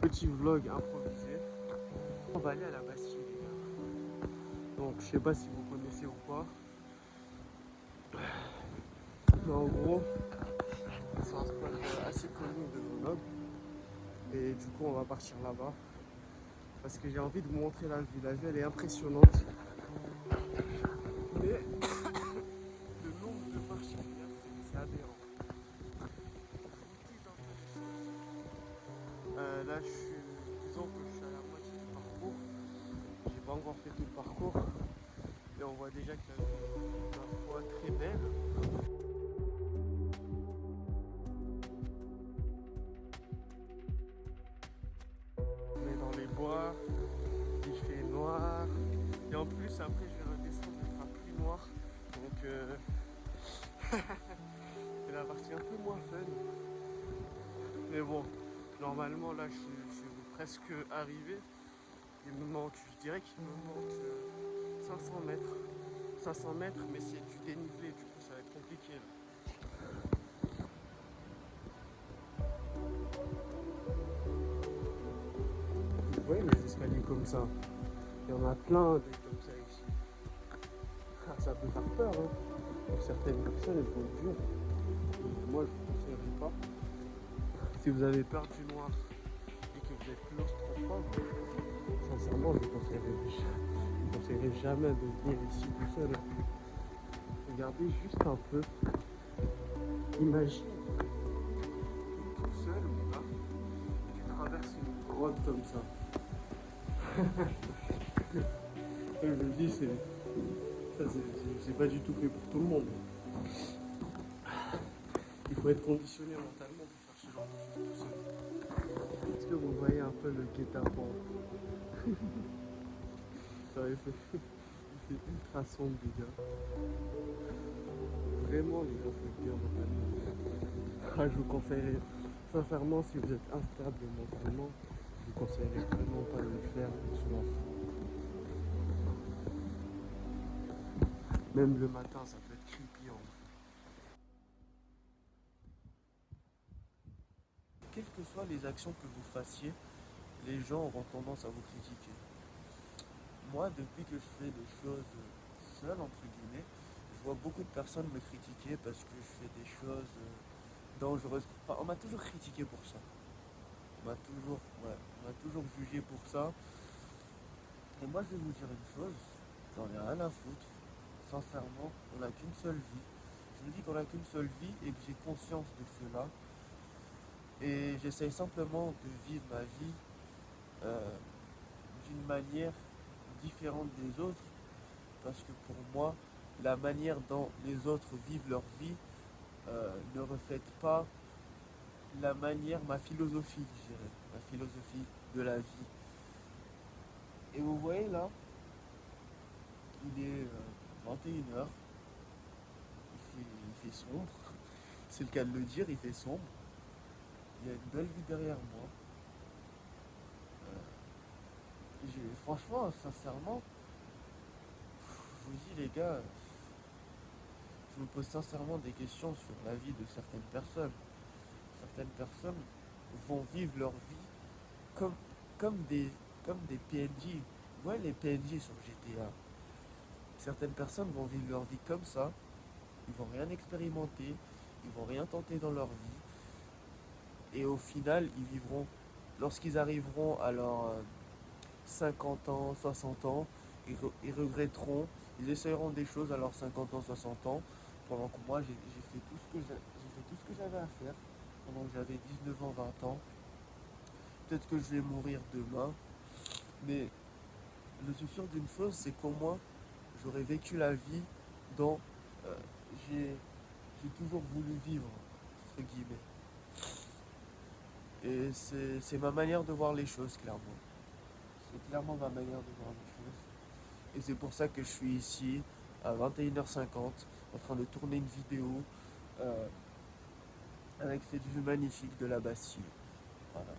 petit vlog improvisé. On va aller à la Bastille, les gars. Donc, je sais pas si vous connaissez ou pas. Mais en gros, c'est un spot assez connu de Grenoble. Et du coup, on va partir là-bas. Parce que j'ai envie de vous montrer la vue. La vue, elle est impressionnante. Mais le nombre de marches qu'il y a, c'est aberrant. Là, disons que je suis à la moitié du parcours. J'ai pas encore fait tout le parcours. Et on voit déjà que la vue est, ma foi, très belle. On est dans les bois, il fait noir. Et en plus, après, je vais redescendre, il fera plus noir. Donc, c'est la partie un peu moins fun. Mais bon, normalement, là, je suis presque arrivé. Il me manque, je dirais qu'il me manque 500 mètres. 500 mètres, mais c'est du dénivelé, du coup, ça va être compliqué. Là. Vous voyez les escaliers comme ça? Il y en a plein des comme ça ici. Ah, ça peut faire peur, hein. Pour certaines personnes, elles vont le dur. Moi, je vous conseillerais pas. Si vous avez peur du noir et que vous êtes claustrophobe, sincèrement, je vous conseillerais jamais de venir ici tout seul. Regardez juste un peu. Imagine, tu es tout seul, mon gars, et tu traverses une grotte comme ça. Comme je le dis, c'est pas du tout fait pour tout le monde. Il faut être conditionné mentalement pour faire ce genre de choses tout seul. Est-ce que vous voyez un peu le guet-apens? C'est ultra sombre, les gars. Vraiment, les gars, faut être bien mentalement. Ah, je vous conseillerais, sincèrement, si vous êtes instable mentalement, je vous conseillerais vraiment pas de le faire le soir. Même le matin, ça peut être creepy. Quelles que soient les actions que vous fassiez, les gens auront tendance à vous critiquer. Moi, depuis que je fais des choses seul, entre guillemets, je vois beaucoup de personnes me critiquer parce que je fais des choses dangereuses. Enfin, on m'a toujours critiqué pour ça. On m'a toujours jugé pour ça. Et moi, je vais vous dire une chose, j'en ai rien à foutre. Sincèrement, on n'a qu'une seule vie. Je me dis qu'on n'a qu'une seule vie et que j'ai conscience de cela. Et j'essaye simplement de vivre ma vie d'une manière différente des autres. Parce que pour moi, la manière dont les autres vivent leur vie ne reflète pas ma philosophie, je dirais, ma philosophie de la vie. Et vous voyez là, il est 21h, il fait sombre, c'est le cas de le dire, il fait sombre. Il y a une belle vue derrière moi. Franchement, sincèrement, je vous dis les gars, je me pose sincèrement des questions sur la vie de certaines personnes. Certaines personnes vont vivre leur vie comme, comme des PNJ. Ouais, les PNJ sur GTA. Certaines personnes vont vivre leur vie comme ça. Ils vont rien expérimenter. Ils vont rien tenter dans leur vie. Et au final, lorsqu'ils arriveront à leurs 50 ans, 60 ans, ils regretteront. Ils essayeront des choses à leurs 50 ans, 60 ans. Pendant que moi, j'ai fait tout ce que j'avais à faire. Pendant que j'avais 19 ans, 20 ans. Peut-être que je vais mourir demain. Mais je suis sûr d'une chose, c'est qu'au moins, j'aurais vécu la vie dont euh, j'ai toujours voulu vivre, entre guillemets. Et c'est ma manière de voir les choses, clairement. C'est clairement ma manière de voir les choses. Et c'est pour ça que je suis ici, à 21h50, en train de tourner une vidéo avec cette vue magnifique de la Bastille. Voilà.